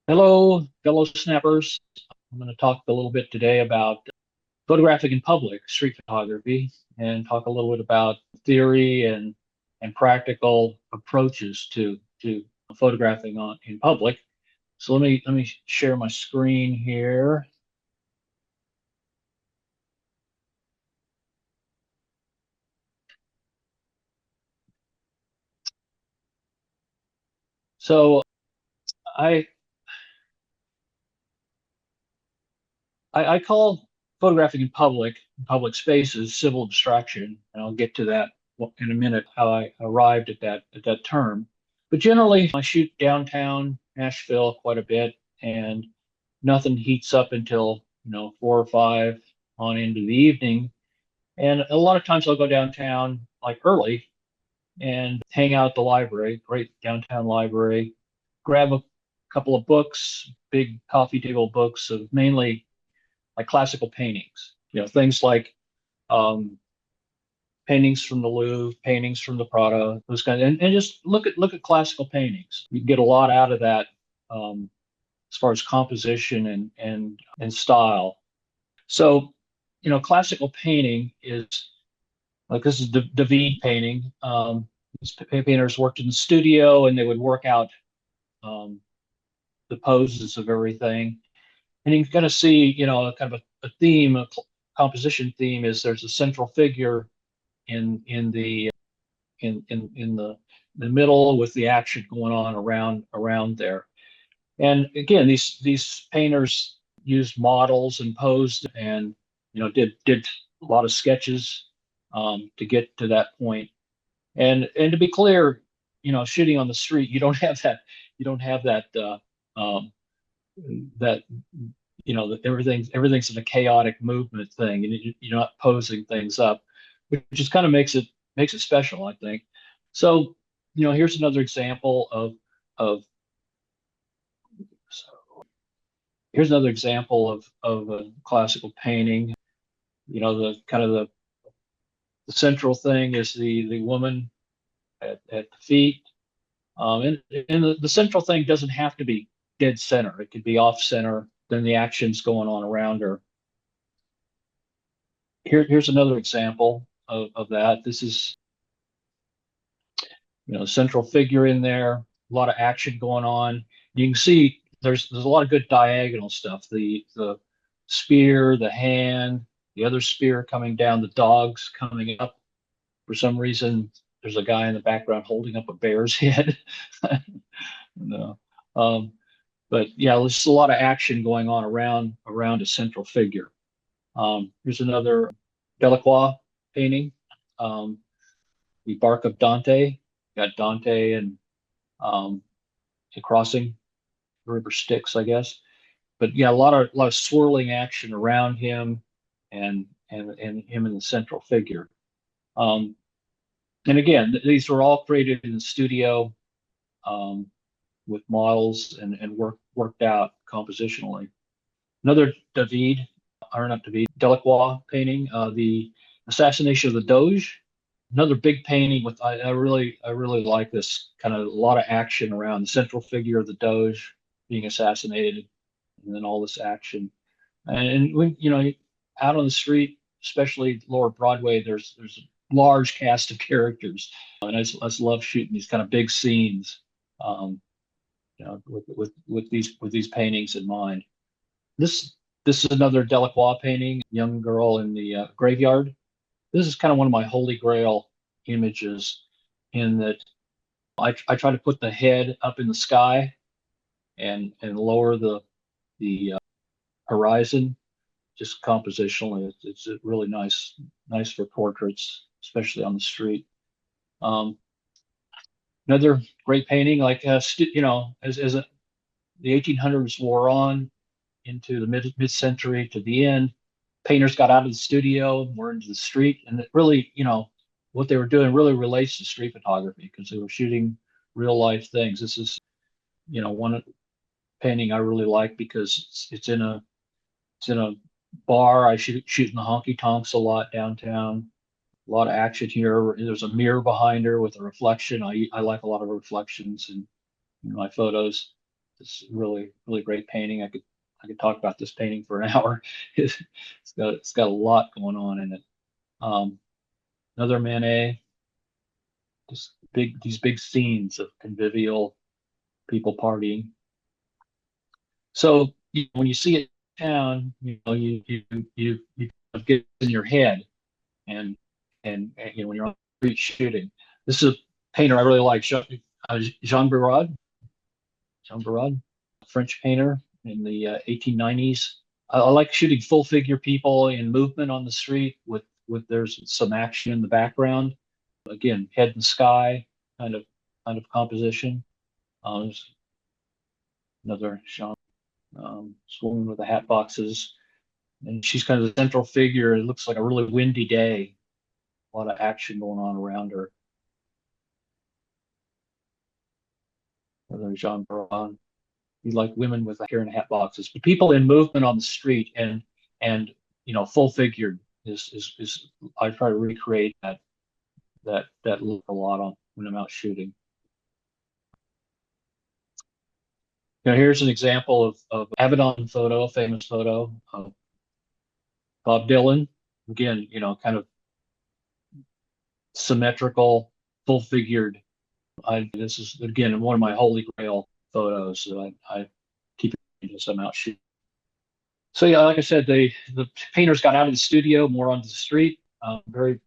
Hello, fellow snappers. I'm going to talk a little bit today about photographing in public, street photography, and talk a little bit about theory and practical approaches to photographing in public. So let me share my screen here. So I I call photographing in public spaces, civil abstraction, and I'll get to that in a minute, how I arrived at that term. But generally, I shoot downtown Nashville quite a bit, and nothing heats up until 4 or 5 on into the evening. And a lot of times I'll go downtown like early and hang out at the library, great downtown library, grab a couple of books, big coffee table books of mainly like classical paintings, things like um, paintings from the Louvre, paintings from the Prado, those kind of, and just look at classical paintings. You get a lot out of that as far as composition and style. So, classical painting is like this is David painting. These painters worked in the studio and they would work out um, the poses of everything. And you can kind of see, kind of a theme, a composition theme is there's a central figure in the in the middle with the action going on around there. And again, these painters used models and posed and did a lot of sketches to get to that point. And to be clear, shooting on the street, you don't have that that that everything's in a chaotic movement thing, and you're not posing things up, which just kind of makes it special, I think. So, here's another example of so here's another example of a classical painting. The kind of the central thing is the woman at the feet. And the central thing doesn't have to be dead center. It could be off center. Then the action's going on around her. Here's another example of that. This is, central figure in there, a lot of action going on. You can see there's a lot of good diagonal stuff. The spear, the hand, the other spear coming down, the dogs coming up. For some reason, there's a guy in the background holding up a bear's head. No. Um, but yeah, there's just a lot of action going on around a central figure. Here's another Delacroix painting, um, the Bark of Dante. Got Dante and um, crossing the river Styx, I guess. But yeah, a lot of swirling action around him and him in the central figure. Um, and again, these were all created in the studio um, with models and worked out compositionally. Another David, or not David, Delacroix painting, the Assassination of the Doge. Another big painting with I really like this kind of a lot of action around the central figure of the Doge being assassinated, and then all this action. And when out on the street, especially Lower Broadway, there's a large cast of characters, and I just love shooting these kind of big scenes, um, with these paintings in mind. This this is another Delacroix painting, young girl in the graveyard. This is kind of one of my holy grail images in that I try to put the head up in the sky and lower the horizon just compositionally. It's really nice for portraits, especially on the street. Um, Another great painting, like as the 1800s wore on into the mid century to the end, painters got out of the studio and were into the street, and it really, what they were doing really relates to street photography because they were shooting real life things. This is, one painting I really like because it's in a bar. I shoot in the honky tonks a lot downtown. A lot of action here. There's a mirror behind her with a reflection. I like a lot of reflections in my photos. This really, really great painting. I could talk about this painting for an hour. It's got a lot going on in it. Um, Another Manet, just these big scenes of convivial people partying. So when you see it down, you get in your head, and when you're on the street shooting. This is a painter I really like, Jean Barad, French painter in the 1890s. I like shooting full figure people in movement on the street with there's some action in the background. Again, head in the sky kind of composition. There's another Jean, this woman with the hat boxes, and she's kind of the central figure. It looks like a really windy day, a lot of action going on around her. Another Jean Perron. You like women with hair and hat boxes, but people in movement on the street and full figured is I try to recreate that look a lot on when I'm out shooting. Here's an example of Avedon photo, a famous photo of Bob Dylan. Again, kind of symmetrical, full figured. This is again one of my holy grail photos that I keep as I'm out shooting. So yeah, like I said, the painters got out of the studio, more onto the street. Very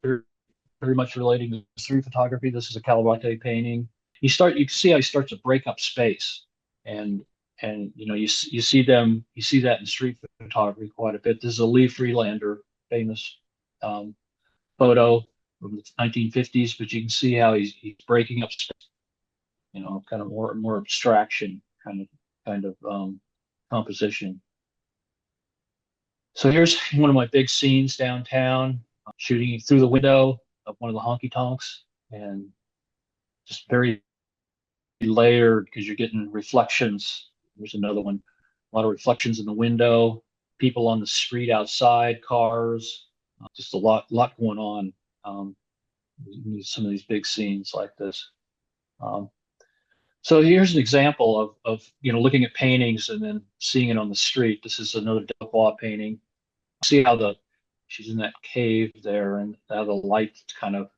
much relating to street photography. This is a Calarate painting. You can see how he starts to break up space, and you see that in street photography quite a bit. This is a Lee Freelander famous um, photo from the 1950s, but you can see how he's breaking up space, kind of more abstraction kind of composition. So here's one of my big scenes downtown, shooting through the window of one of the honky tonks, and just very layered because you're getting reflections. There's another one, a lot of reflections in the window, people on the street outside, cars, just a lot going on. Some of these big scenes like this. So here's an example of looking at paintings and then seeing it on the street. This is another Delacroix painting. See how she's in that cave there, and how the light kind of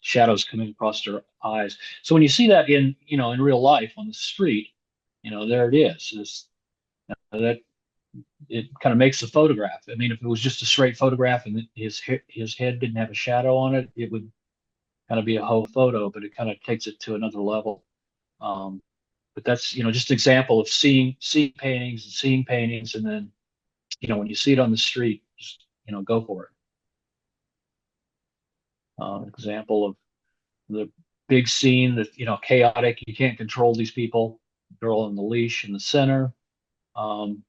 shadows coming across her eyes. So when you see that in real life on the street, there it is. That it kind of makes the photograph. I mean, if it was just a straight photograph and his head didn't have a shadow on it, it would kind of be a whole photo, but it kind of takes it to another level. But that's just an example of seeing paintings and seeing paintings, and then when you see it on the street, just go for it. Example of the big scene that chaotic. You can't control these people. Girl on the leash in the center, and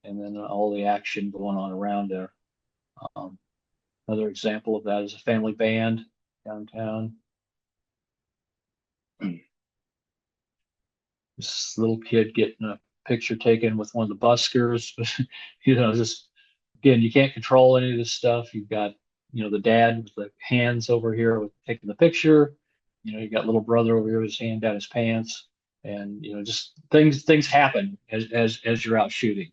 then all the action going on around there. Another example of that is a family band downtown. This little kid getting a picture taken with one of the buskers. Just again, you can't control any of this stuff. You've got the dad with the hands over here with taking the picture. You got little brother over here with his hand down his pants, and just things happen as you're out shooting.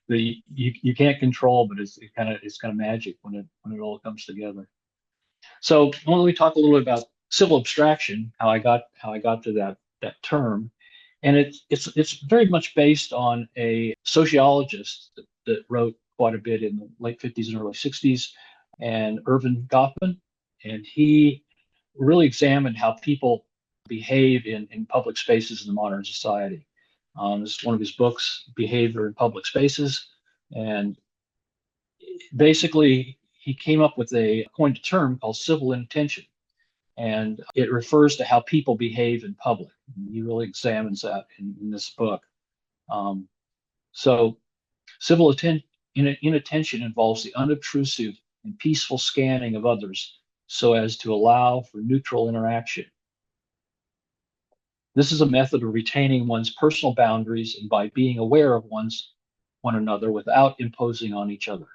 You can't control, but it's kind of magic when it all comes together. So let me talk a little bit about civil abstraction, how I got to that term, and it's very much based on a sociologist that wrote quite a bit in the late 50s and early 60s, and Irvin Goffman, and he really examined how people behave in public spaces in the modern society. This is one of his books, Behavior in Public Spaces, and basically he came up with coined a term called civil inattention, and it refers to how people behave in public. He really examines that in this book. So civil inattention involves the unobtrusive and peaceful scanning of others so as to allow for neutral interaction. This is a method of retaining one's personal boundaries and by being aware of one another without imposing on each other.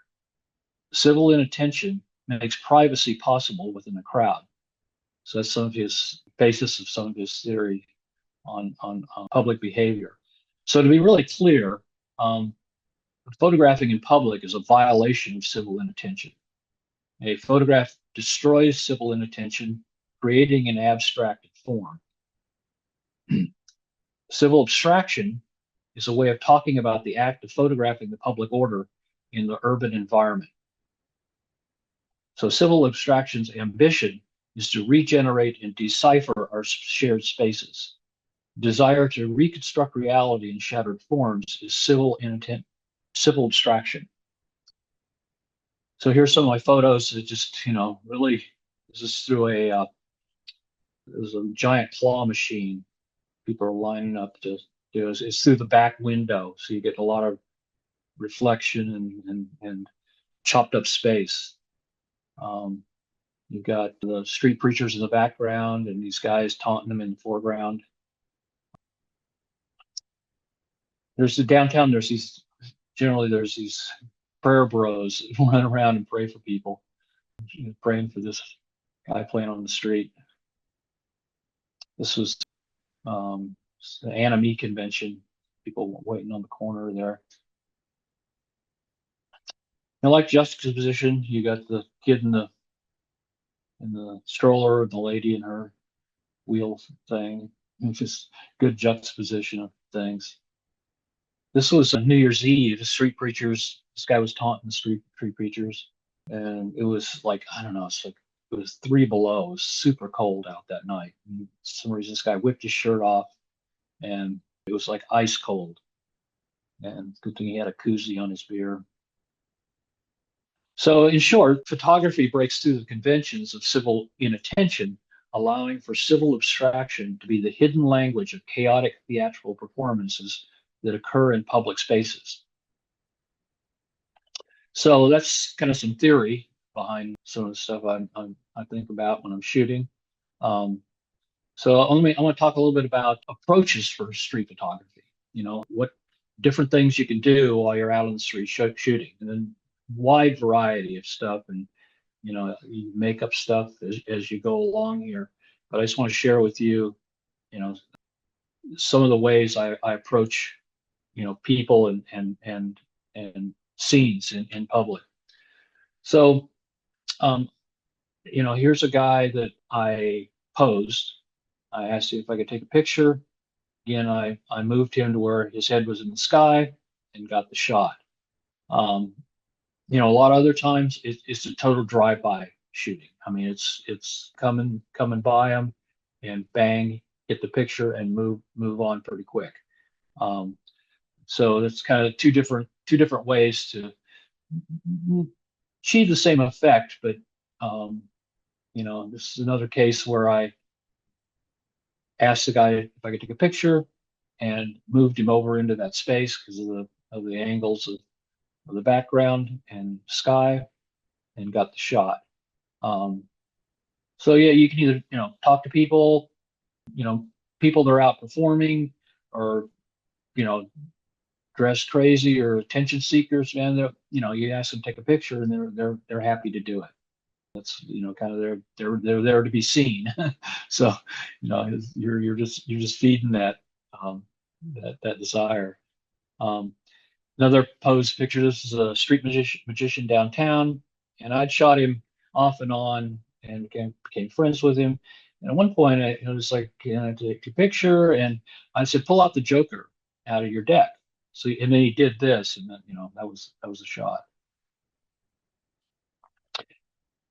Civil inattention makes privacy possible within a crowd. So that's some of his basis of some of his theory. on public behavior. So to be really clear, photographing in public is a violation of civil inattention. A photograph destroys civil inattention, creating an abstracted form. Civil abstraction is a way of talking about the act of photographing the public order in the urban environment. So civil abstraction's ambition is to regenerate and decipher our shared spaces. Desire to reconstruct reality in shattered forms is civil abstraction. So here's some of my photos that just, really, this is through there's a giant claw machine. People are lining up to do it. It's through the back window, so you get a lot of reflection and chopped up space. You've got the street preachers in the background and these guys taunting them in the foreground. There's the downtown, there's these prayer bros that run around and pray for people, praying for this guy playing on the street. This was the Anime convention, people waiting on the corner there. I like juxtaposition. You got the kid in the stroller, the lady in her wheel thing. It's just good juxtaposition of things. This was New Year's Eve. The street preachers. This guy was taunting the street preachers, and it was like, I don't know. It was 3 below. It was super cold out that night. And for some reason, this guy whipped his shirt off, and it was like ice cold. And good thing he had a koozie on his beer. So in short, photography breaks through the conventions of civil inattention, allowing for civil abstraction to be the hidden language of chaotic theatrical performances that occur in public spaces. So that's kind of some theory behind some of the stuff I think about when I'm shooting. So I want to talk a little bit about approaches for street photography. What different things you can do while you're out on the street shooting, and then wide variety of stuff, and you make up stuff as you go along here. But I just want to share with you, some of the ways I approach, people and scenes in public. So, here's a guy that I posed. I asked him if I could take a picture. Again, I moved him to where his head was in the sky and got the shot. A lot of other times it's a total drive-by shooting. I mean, it's coming by them, and bang, get the picture and move on pretty quick. So that's kind of two different ways to achieve the same effect. But this is another case where I asked the guy if I could take a picture and moved him over into that space because of the angles of the background and sky, and got the shot. So yeah, you can either talk to people, people that are out performing, or dressed crazy or attention seekers. Man, you ask them to take a picture, and they're happy to do it. That's kind of they're there to be seen. So you're just feeding that that desire. Another pose picture. This is a street magician downtown, and I'd shot him off and on, and became friends with him. And at one point, I was like, "Can I take a picture?" And I said, "Pull out the Joker out of your deck." So, and then he did this, and then, that was a shot.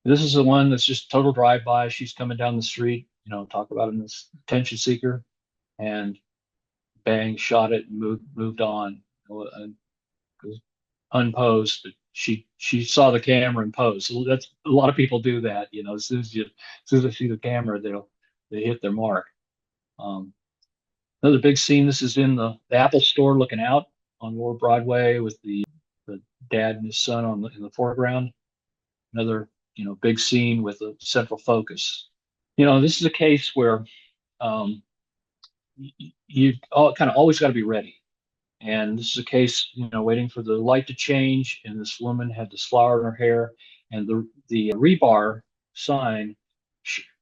This is the one that's just total drive-by. She's coming down the street, talk about him as attention seeker, and bang, shot it and moved on. Unposed, but she saw the camera and posed. So that's, a lot of people do that. As soon as they see the camera, they hit their mark. Another big scene. This is in the Apple store, looking out on Lower Broadway with the dad and his son in the foreground. Another big scene with a central focus. This is a case where you kind of always got to be ready. And this is a case, waiting for the light to change, and this woman had this flower in her hair, and the rebar sign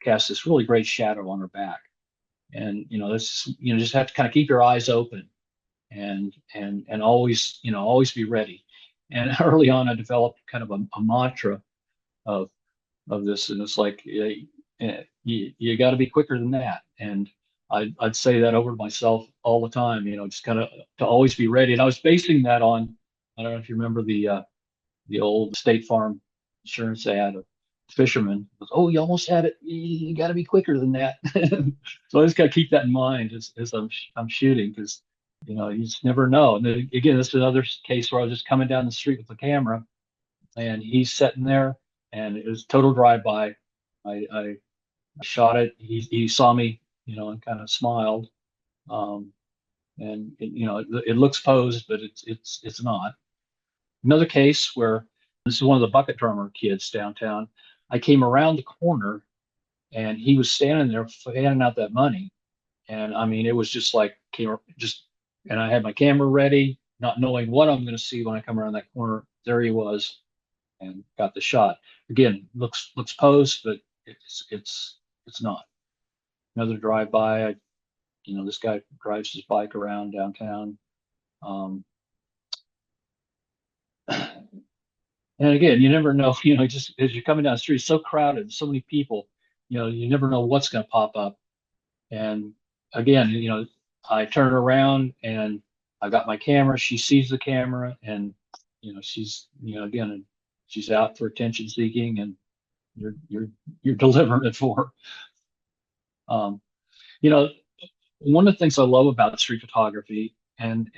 cast this really great shadow on her back. And this just have to kind of keep your eyes open and always always be ready. And early on, I developed kind of a mantra of this, and it's like you got to be quicker than that. And I'd say that over to myself all the time, just kind of to always be ready. And I was basing that on, I don't know if you remember the old State Farm insurance ad of fisherman goes, "Oh, you almost had it. You got to be quicker than that." So I just got to keep that in mind as I'm shooting, because you just never know. And then, again, this is another case where I was just coming down the street with the camera, and he's sitting there, and it was total drive-by. I shot it. He saw me, and kind of smiled. Um, and it looks posed, but it's not. Another case where this is one of the bucket drummer kids downtown. I came around the corner, and he was standing there handing out that money. And I mean, it was just like and I had my camera ready, not knowing what I'm going to see when I come around that corner. There he was, and got the shot. Again, looks posed, but it's not. Another drive by. This guy drives his bike around downtown. Um, and again, you never know. Just as you're coming down the street, it's so crowded, so many people. You never know what's going to pop up. And again, I turn around and I got my camera. She sees the camera, and she's again, she's out for attention seeking, and you're delivering it for her. You know, One of the things I love about street photography and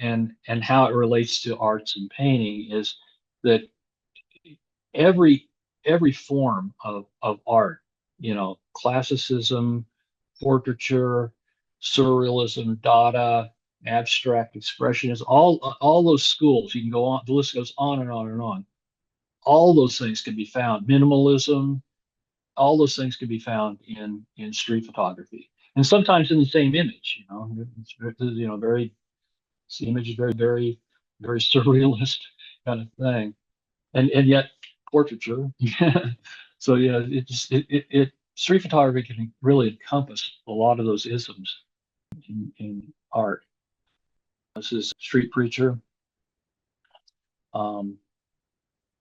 how it relates to arts and painting is that every every form of art, classicism, portraiture, surrealism, Dada, abstract expressionism, all those schools, you can go on, the list goes on and on and on. All those things can be found. Minimalism, all those things can be found in street photography, and sometimes in the same image. Very the image is very surrealist kind of thing, and yet portraiture. So yeah, it street photography can really encompass a lot of those isms in art. This is Street Preacher. Um,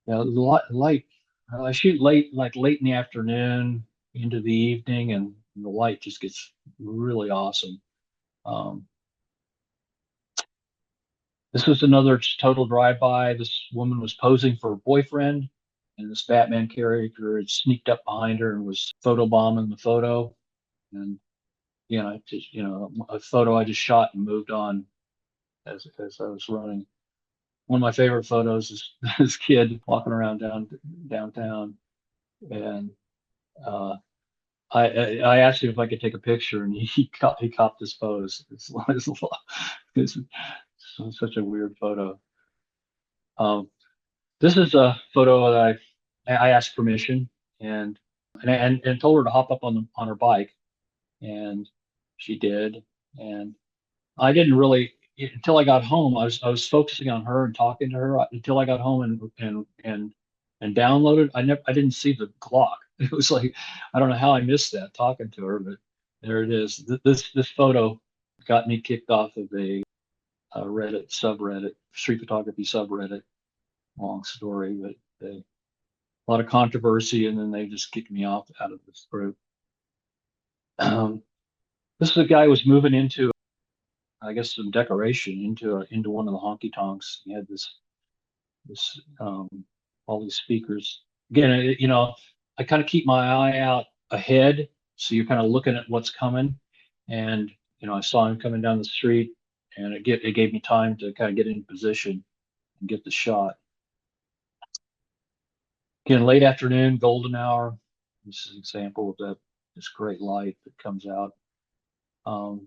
light. I shoot late, like late in the afternoon into the evening, and the light just gets really awesome. Um, this was another total drive-by. This woman was posing for her boyfriend, and this Batman character had sneaked up behind her and was photobombing the photo. And a photo I just shot and moved on as I was running. One of my favorite photos is this kid walking around downtown, and uh, I asked him if I could take a picture, and he copped his pose. It's such a weird photo. Um, this is a photo that I asked permission, and and told her to hop up on her bike, and she did. And I didn't really until I got home. I was focusing on her and talking to her until I got home and downloaded. I didn't see the clock. It was like I don't know how I missed that talking to her, but there it is. This photo got me kicked off of a Reddit subreddit, street photography subreddit. Long story, but a lot of controversy, and then they just kicked me off out of this group. Um, this is a guy who was moving into, I guess, some decoration into one of the honky tonks. He had this all these speakers. Again, I kind of keep my eye out ahead, so you're kind of looking at what's coming. And I saw him coming down the street, and it gave me time to kind of get in position and get the shot. Again, late afternoon, golden hour. This is an example of this great light that comes out. Um,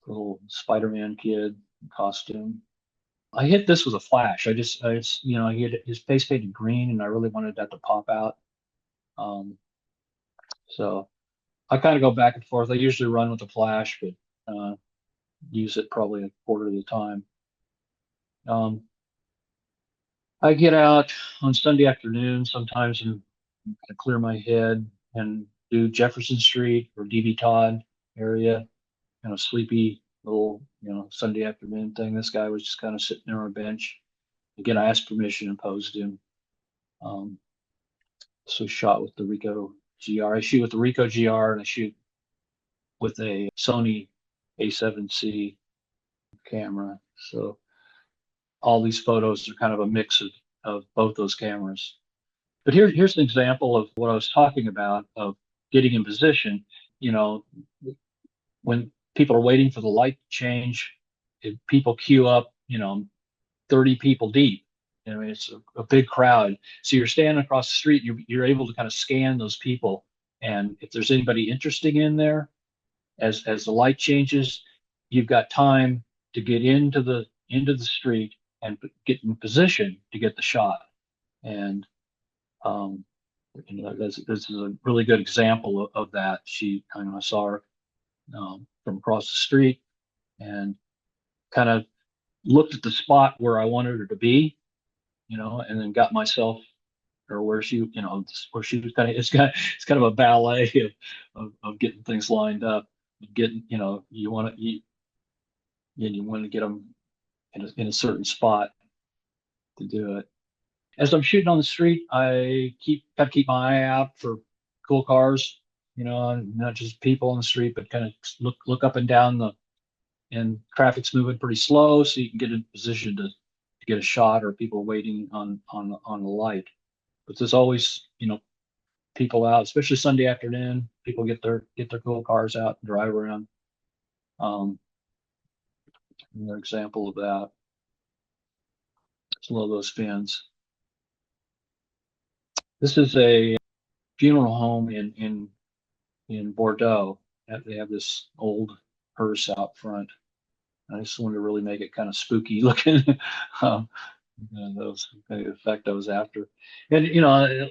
Little Spider-Man kid costume. I hit this with a flash. He had his face painted green, and I really wanted that to pop out. Um, so I kind of go back and forth. I usually run with a flash, but use it probably a quarter of the time. Um, I get out on Sunday afternoon sometimes and kind of clear my head and do Jefferson Street or DB Todd. area, kind of sleepy little, Sunday afternoon thing. This guy was just kind of sitting there on a bench. Again, I asked permission and posed him. Um, so shot with the Ricoh GR. I shoot with the Ricoh GR and I shoot with a Sony A7C camera. So all these photos are kind of a mix of both those cameras. But here's an example of what I was talking about of getting in position. You know, when people are waiting for the light to change, people queue up, 30 people deep. It's a big crowd. So you're standing across the street, you're able to kind of scan those people. And if there's anybody interesting in there, as the light changes, you've got time to get into the street and get in position to get the shot. And um, this is a really good example of that. I saw her from across the street and kind of looked at the spot where I wanted her to be, and then got myself or where she was it's kind of a ballet of getting things lined up, getting, you want to get them in a certain spot to do it. As I'm shooting on the street, I got to keep my eye out for cool cars, not just people on the street, but kind of look up and down and traffic's moving pretty slow, so you can get in position to get a shot or people waiting on the light. But there's always, people out, especially Sunday afternoon. People get their cool cars out and drive around. Um, Another example of that. It's one of those fins. This is a funeral home in Bordeaux. They have this old hearse out front. I just wanted to really make it kind of spooky looking. um, those the effect I was after, and a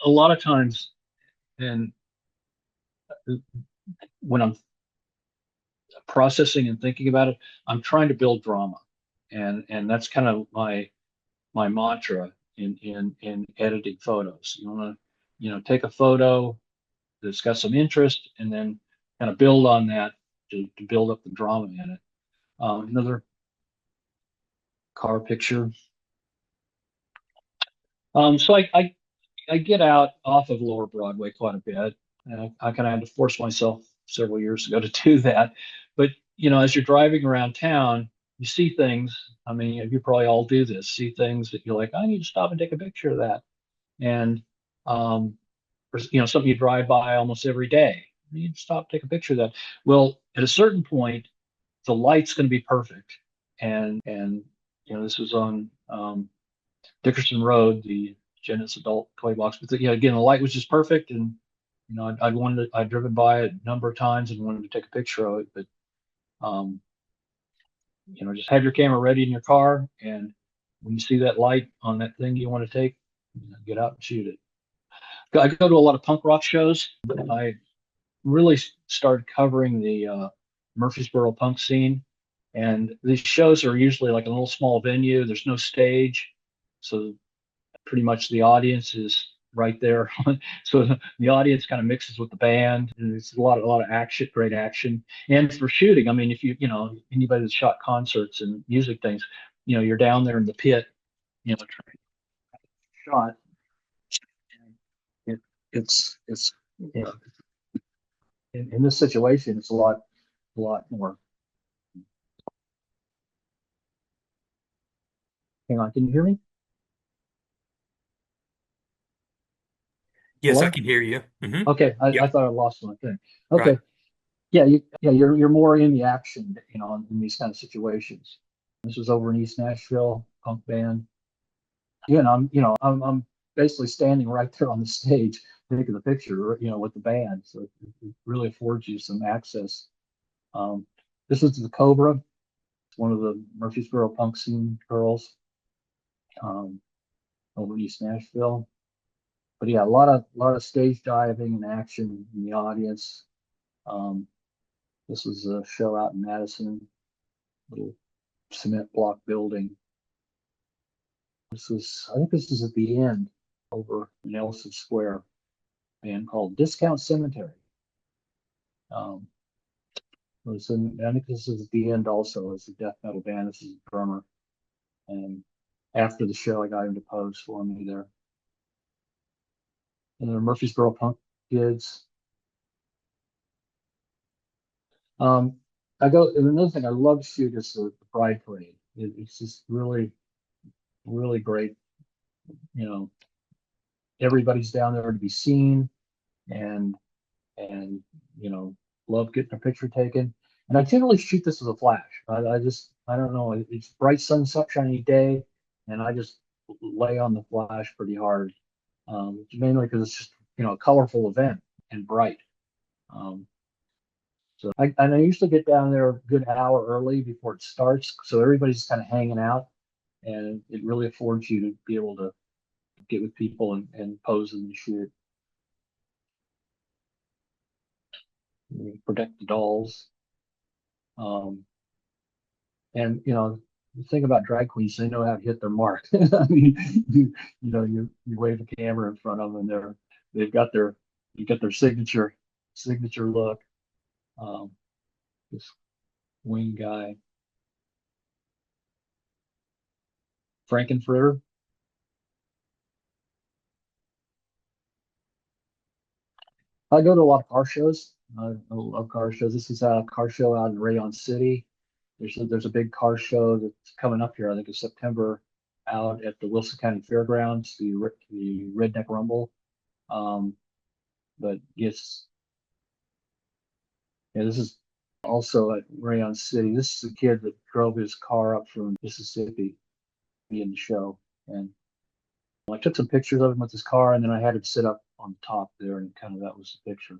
lot of times, and when I'm processing and thinking about it, I'm trying to build drama, and that's kind of my mantra in editing photos. You want to, take a photo that's got some interest, and then kind of build on that to build up the drama in it. Another car picture. So I get out off of Lower Broadway quite a bit. And I kind of had to force myself several years ago to do that. But as you're driving around town, you see things. I mean, you probably all do this. See things that you're like, I need to stop and take a picture of that. And or, something you drive by almost every day. You need to stop, take a picture of that. Well, at a certain point, the light's going to be perfect. And this was on Dickerson Road, the Genesis adult toy box. But again, the light was just perfect, and I'd driven by it a number of times and wanted to take a picture of it. But um, just have your camera ready in your car, and when you see that light on that thing you want to take, get out and shoot it. I go to a lot of punk rock shows. I really started covering the Murfreesboro punk scene, and these shows are usually like a little small venue. There's no stage, so pretty much the audience is right there. So the audience kind of mixes with the band, and it's a lot of action, great action. And for shooting, I mean, if anybody that's shot concerts and music things, you're down there in the pit, trying to shot. It, it's you know, in this situation, it's a lot more. Hang on, can you hear me? Yes, I Hello? can hear you. Okay, I Yep. thought I lost my thing. Right. Okay, yeah, you're more in the action, in these kind of situations. This was over in East Nashville, punk band. Again, I'm basically standing right there on the stage, taking the picture, with the band. So it really affords you some access. Um, this is the Cobra, one of the Murfreesboro punk scene girls, um, over in East Nashville. But yeah, a lot of stage diving and action in the audience. Um, this was a show out in Madison, little cement block building. I think this is at the end over in Nelson Square, band called Discount Cemetery. Um, I think this is at the end also as a death metal band. This is a drummer. And after the show, I got him to pose for me there. And then Murfreesboro Punk Kids. Um, I go, and another thing I love to shoot is the Pride Parade. It's just really, really great. You know, everybody's down there to be seen, and and you know, love getting a picture taken. And I generally shoot this with a flash. I just, I don't know, it's bright sunshiny day, and I just lay on the flash pretty hard. Mainly because it's just, a colorful event and bright. Um, and I usually get down there a good hour early before it starts, so everybody's kind of hanging out, and it really affords you to be able to get with people and pose and shoot, protect the dolls. Um, and the thing about drag queens, they know how to hit their mark. I mean, you wave the camera in front of them, and they've got their you get their signature look. Um, this wing guy, Frankenfurter. I go to a lot of car shows. I love car shows. This is a car show out in Rayon City. There's a big car show that's coming up here. I think in September, out at the Wilson County Fairgrounds, the Redneck Rumble. Um, but yes, yeah, this is also at Rayon City. This is a kid that drove his car up from Mississippi to be in the show, and I took some pictures of him with his car, and then I had him sit up on top there, and kind of that was the picture.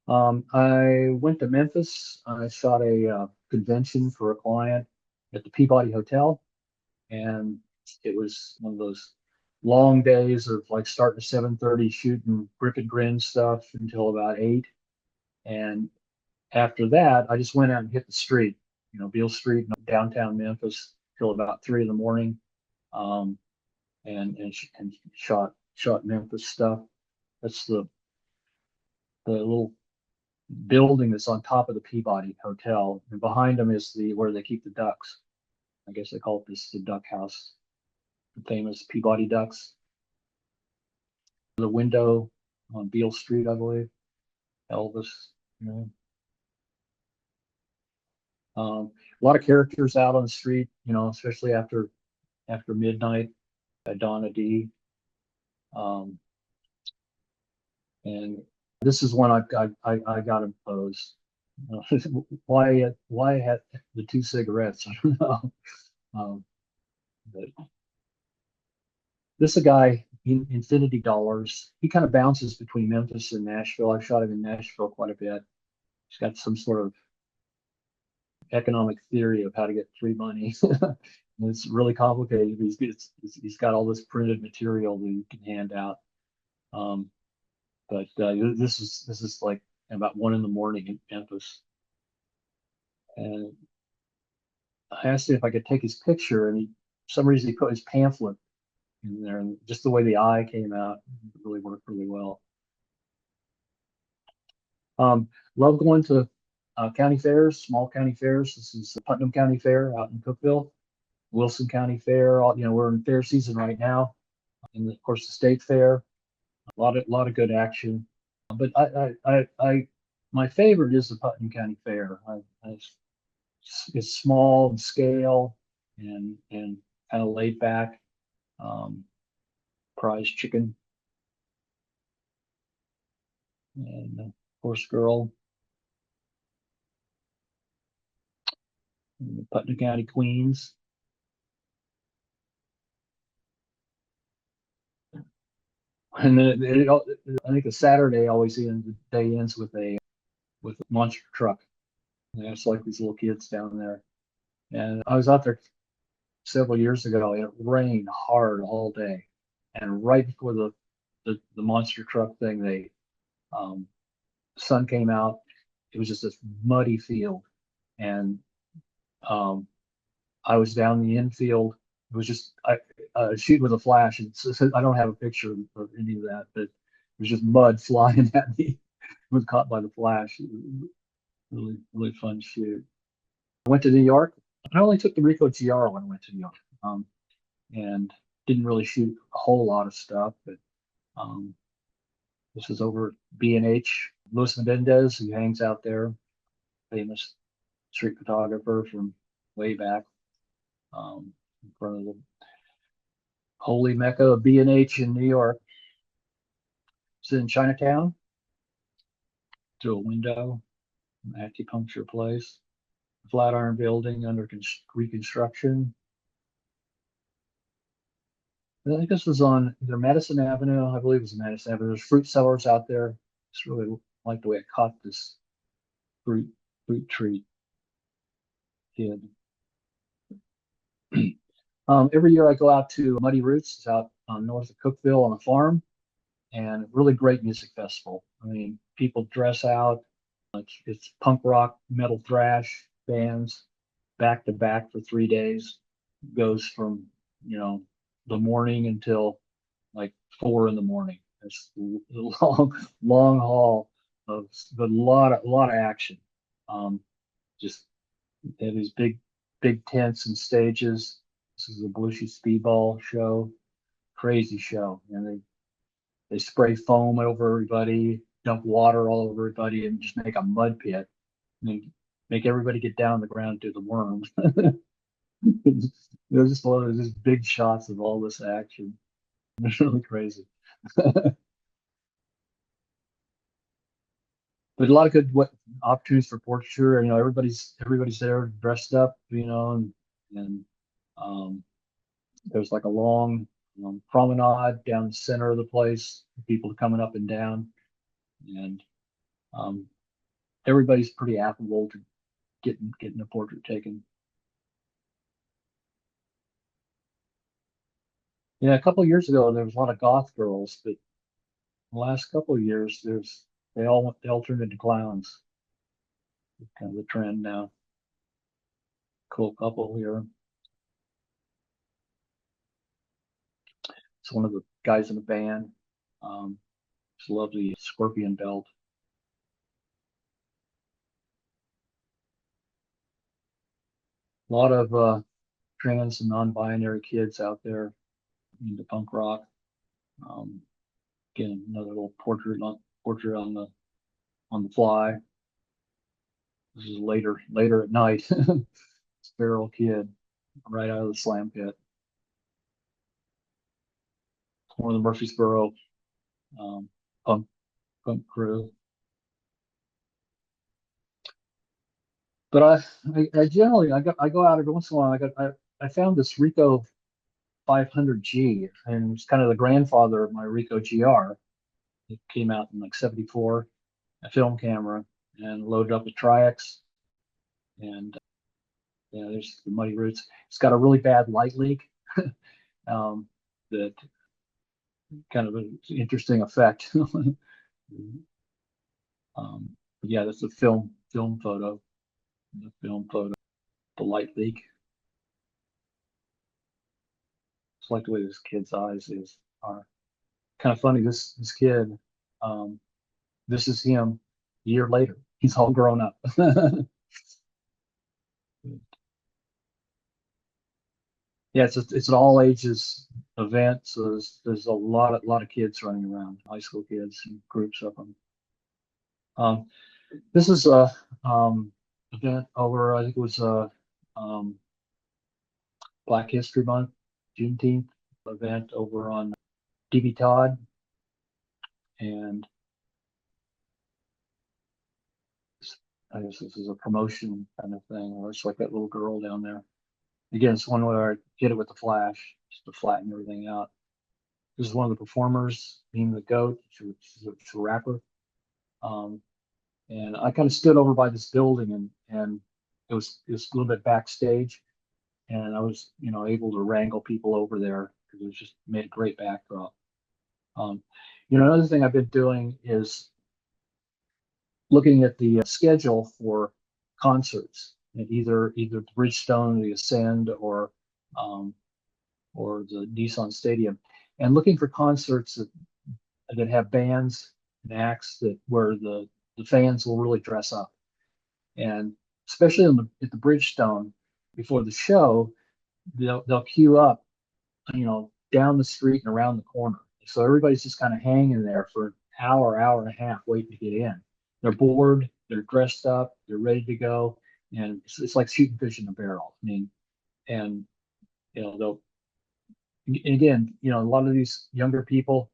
I went to Memphis. I shot a convention for a client at the Peabody Hotel, and it was one of those long days of like starting at 7:30, shooting grip and grin stuff until about 8. And after that, I just went out and hit the street, Beale Street, downtown Memphis, till about 3 in the morning, um, and shot Memphis stuff. That's the little building that's on top of the Peabody Hotel, and behind them is the where they keep the ducks. I guess they call it this the duck house, the famous Peabody ducks. The window on Beale Street, I believe. Elvis, you know. A lot of characters out on the street, especially after midnight. Donna D. Um, and this is one I got imposed. Why had the 2 cigarettes? I don't know. Um, but this is a guy in Infinity Dollars. He kind of bounces between Memphis and Nashville. I've shot him in Nashville quite a bit. He's got some sort of economic theory of how to get free money. It's really complicated. He's got all this printed material that he can hand out. Um, but this is like about 1 in the morning in Memphis, and I asked him if I could take his picture, and for some reason he put his pamphlet in there, and just the way the eye came out really worked really well. Love going to county fairs, small county fairs. This is the Putnam County Fair out in Cookeville, Wilson County Fair. We're in fair season right now, and of course the state fair. A lot of good action. But my favorite is the Putnam County Fair. It's small in scale and kind of laid back. Um, Prize chicken and horse girl, and the Putnam County Queens. And then I think a Saturday always the day ends with a monster truck. And it's like these little kids down there. And I was out there several years ago, and it rained hard all day. And right before the monster truck thing, sun came out. It was just this muddy field, and um, I was down the infield. It was just I shoot with a flash, and so I don't have a picture of any of that, but it was just mud flying at me. was caught by the flash. It was really, really fun shoot. I went to New York. I only took the Ricoh GR when I went to New York, and didn't really shoot a whole lot of stuff. But um, this is over B&H. Luis Menendez, who hangs out there, famous street photographer from way back, in front of the holy mecca of B&H in New York. It's in Chinatown, through a window, an acupuncture place, Flatiron building under reconstruction. I think this was on either Madison Avenue. I believe it was Madison Avenue. There's fruit sellers out there. It's really like the way it caught this fruit treat kid. Every year I go out to Muddy Roots. It's out north of Cookville on a farm, and really great music festival. I mean, people dress out. It's punk rock, metal thrash bands back to back for 3 days. Goes from, the morning until like 4 in the morning. It's a long haul of a lot of action. Just they have these big tents and stages. This is a Belushi Speedball show, crazy show, and they spray foam over everybody, dump water all over everybody, and just make a mud pit. And make everybody get down on the ground to the worms. There's just a lot of just big shots of all this action. It's really crazy. But a lot of good opportunities for portraiture. Everybody's there dressed up, and um, there's like a long promenade down the center of the place, people coming up and down, and um, everybody's pretty affable to getting a portrait taken. Yeah, a couple of years ago there was a lot of goth girls, but the last couple of years they all turned into clowns. It's kind of the trend now. Cool couple here. It's one of the guys in the band. Just love the scorpion belt. A lot of trans and non-binary kids out there into punk rock. Um, Again, another little portrait on the fly. This is later at night. Feral kid right out of the slam pit. One of the Murfreesboro um, punk crew. But I generally I go out every once in a while. I found this Ricoh 500G, and it's kind of the grandfather of my Ricoh GR. It came out in like '74, a film camera, and loaded up with Tri-X. And there's the Muddy Roots. It's got a really bad light leak, that kind of an interesting effect. But yeah, that's a film photo. The film photo, the light leak. It's like the way this kid's eyes are. Kind of funny. This kid, um, this is him a year later. He's all grown up. Yeah, it's an all ages event, so there's a lot of kids running around, high school kids and groups of them. Um, this is a event over, I think it was um, Black History Month, Juneteenth event over on DB Todd, and I guess this is a promotion kind of thing, or it's like that little girl down there. Again, it's one where I hit it with the flash just to flatten everything out. This is one of the performers, being the goat. She's a rapper. Um, and I kind of stood over by this building, and it was a little bit backstage, and I was able to wrangle people over there because it was just made a great backdrop. Um, Another thing I've been doing is looking at the schedule for concerts, either the Bridgestone, the Ascend, um, or the Nissan Stadium, and looking for concerts that have bands and acts that where the the fans will really dress up. And especially on at the Bridgestone before the show, they'll queue up, down the street and around the corner. So everybody's just kind of hanging there for an hour, hour and a half waiting to get in. They're bored, they're dressed up, they're ready to go, and it's like shooting fish in a barrel. I mean, and they'll and again, a lot of these younger people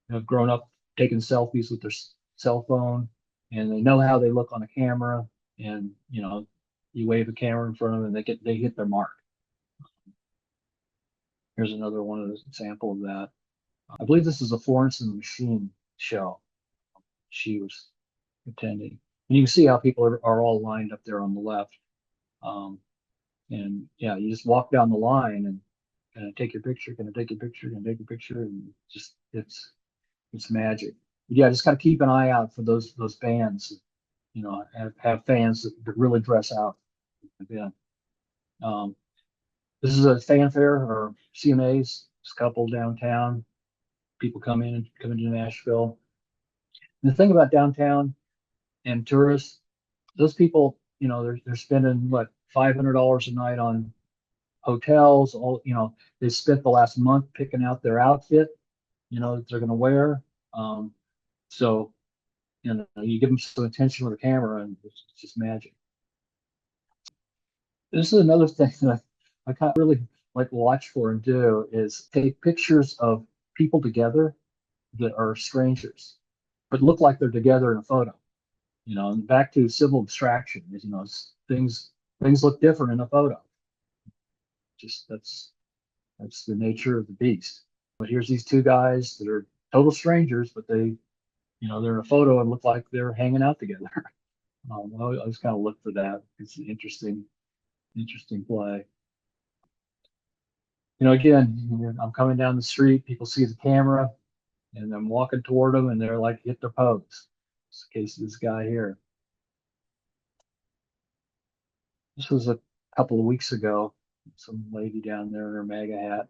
have grown up taking selfies with their cell phone, and they know how they look on a camera, and you wave a camera in front of them, and they hit their mark. Here's another one of those example of that. I believe this is a Florence and the Machine show she was attending. And you can see how people are all lined up there on the left. And yeah, you just walk down the line and kind of take your picture, kind of take your picture, and take your picture, and just it's magic. But yeah, just kind of keep an eye out for those bands. Have fans that really dress out. Yeah. Um, this is a fanfare or CMAs. It's a couple downtown. People come into Nashville. And the thing about downtown and tourists, those people, they're spending what $500 a night on hotels. All they spent the last month picking out their outfit, that they're going to wear. So you give them some attention with a camera, and it's just magic. This is another thing that I kind of really like watch for and do is take pictures of people together that are strangers, but look like they're together in a photo. And back to civil abstraction is, things look different in a photo. Just that's the nature of the beast. But here's these two guys that are total strangers, but they're in a photo and look like they're hanging out together. I just kind of look for that. It's an interesting play. Again, I'm coming down the street, people see the camera, and I'm walking toward them, and they're like, hit their pose. It's the case of this guy here. This was a couple of weeks ago. Some lady down there in her MAGA hat.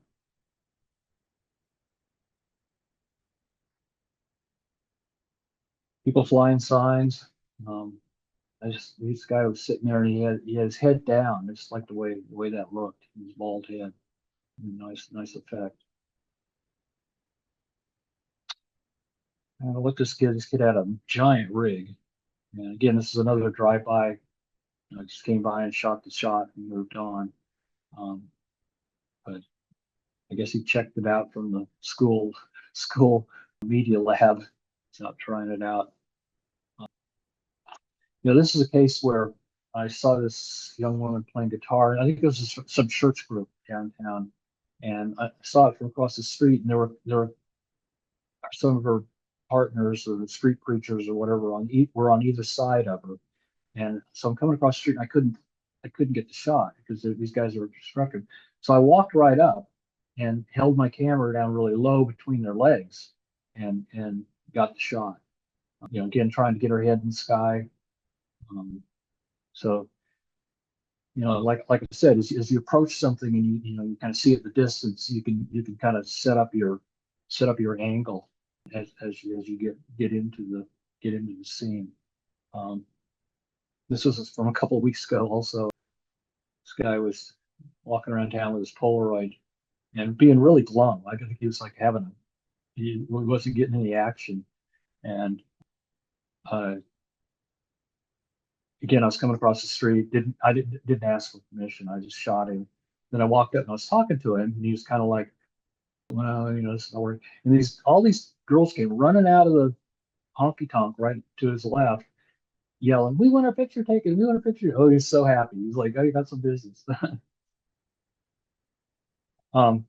People flying signs. This guy was sitting there, and he had his head down. It's like the way that looked. His bald head. Nice effect. And look, this kid had a giant rig. And again, this is another drive-by. I just came by and shot the shot and moved on. But I guess he checked it out from the school media lab. He's not trying it out. This is a case where I saw this young woman playing guitar. I think it was some church group downtown, and I saw it from across the street, and there were some of her partners or the street preachers or whatever were on either side of her. And so I'm coming across the street, and I couldn't get the shot because these guys are obstructed. So I walked right up and held my camera down really low between their legs, and got the shot. Again, trying to get her head in the sky. So like I said, as you approach something and you kind of see at the distance, you can kind of set up your angle as you get into the scene. This was from a couple of weeks ago. Also, this guy was walking around town with his Polaroid and being really glum. I think he was like he wasn't getting any action. And uh, again, I was coming across the street. Didn't ask for permission. I just shot him. Then I walked up and I was talking to him, and he was kind of like, "Well, this is not working." And all these girls came running out of the honky tonk right to his left, yelling, "We want our picture taken! We want our picture!" Oh, he's so happy. He's like, "Oh, you got some business." um,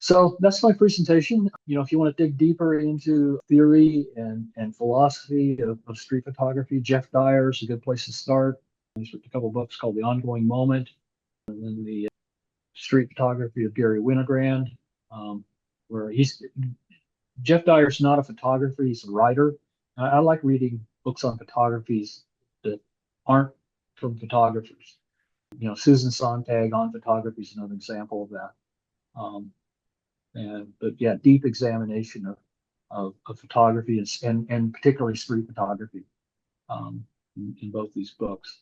so that's my presentation. If you want to dig deeper into theory and philosophy of street photography, Jeff Dyer is a good place to start. He's written a couple of books called The Ongoing Moment, and then the street photography of Gary Winogrand, where Jeff Dyer's not a photographer, he's a writer. I like reading books on photographies that aren't from photographers. Susan Sontag on photography is another example of that. But yeah, deep examination of photography and particularly street photography. in both these books.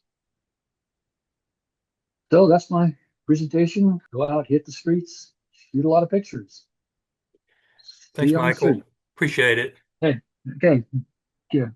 So that's my presentation. Go out, hit the streets, shoot a lot of pictures. See Thanks, you on the Michael. street. Appreciate it. Hey, okay, yeah.